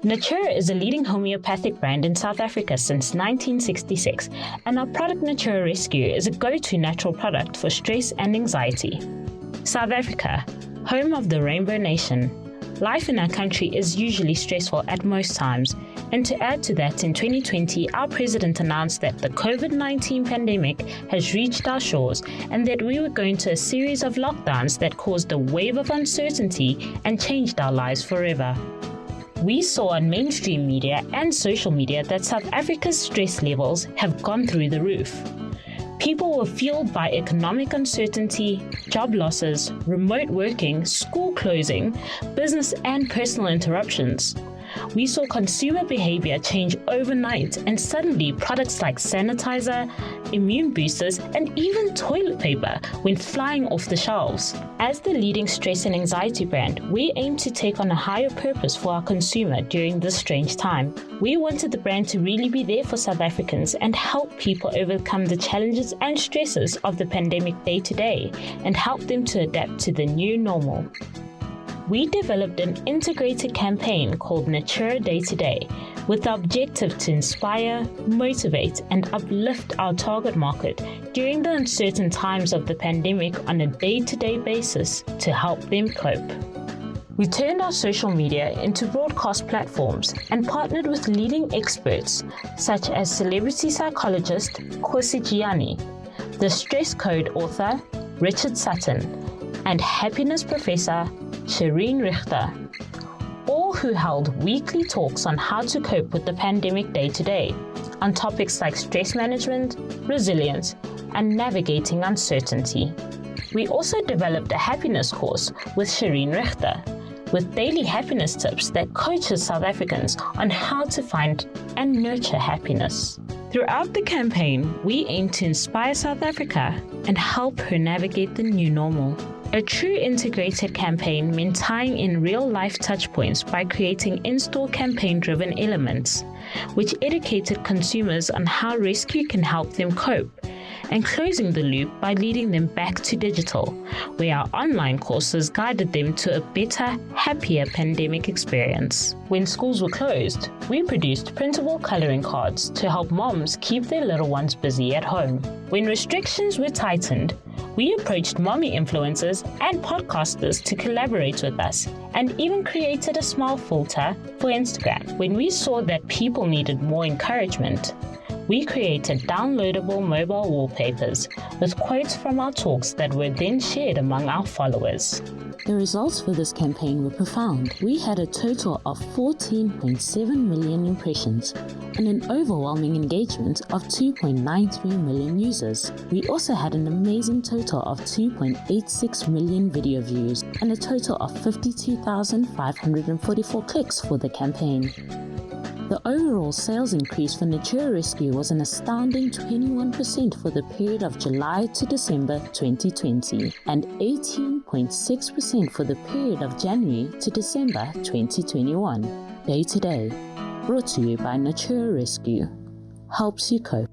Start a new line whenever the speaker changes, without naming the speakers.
Natura is a leading homeopathic brand in South Africa since 1966, and our product Natura Rescue is a go-to natural product for stress and anxiety. South Africa, home of the Rainbow Nation. Life in our country is usually stressful at most times, and to add to that, in 2020, our president announced that the COVID-19 pandemic has reached our shores and that we were going to a series of lockdowns that caused a wave of uncertainty and changed our lives forever. We saw on mainstream media and social media that South Africa's stress levels have gone through the roof. People were fueled by economic uncertainty, job losses, remote working, school closing, business and personal interruptions. We saw consumer behavior change overnight, and suddenly products like sanitizer, immune boosters, and even toilet paper went flying off the shelves. As the leading stress and anxiety brand, we aim to take on a higher purpose for our consumer during this strange time. We wanted the brand to really be there for South Africans and help people overcome the challenges and stresses of the pandemic day to day and help them to adapt to the new normal. We developed an integrated campaign called Natura Day-to-Day with the objective to inspire, motivate, and uplift our target market during the uncertain times of the pandemic on a day-to-day basis to help them cope. We turned our social media into broadcast platforms and partnered with leading experts such as celebrity psychologist Khosi Gianni, the Stress Code author Richard Sutton, and happiness professor Shireen Richter, all who held weekly talks on how to cope with the pandemic day to day, on topics like stress management, resilience, and navigating uncertainty. We also developed a happiness course with Shireen Richter, with daily happiness tips that coaches South Africans on how to find and nurture happiness. Throughout the campaign, we aim to inspire South Africa and help her navigate the new normal. A true integrated campaign meant tying in real-life touchpoints by creating in-store campaign-driven elements, which educated consumers on how rescue can help them cope, and closing the loop by leading them back to digital, where our online courses guided them to a better, happier pandemic experience. When schools were closed, we produced printable coloring cards to help moms keep their little ones busy at home. When restrictions were tightened, we approached mommy influencers and podcasters to collaborate with us, and even created a smile filter for Instagram. When we saw that people needed more encouragement, we created downloadable mobile wallpapers with quotes from our talks that were then shared among our followers.
The results for this campaign were profound. We had a total of 14.7 million impressions and an overwhelming engagement of 2.93 million users. We also had an amazing total of 2.86 million video views and a total of 52,544 clicks for the campaign. The overall sales increase for Natura Rescue was an astounding 21% for the period of July to December 2020 and 18.6% for the period of January to December 2021. Day to Day, brought to you by Natura Rescue, helps you cope.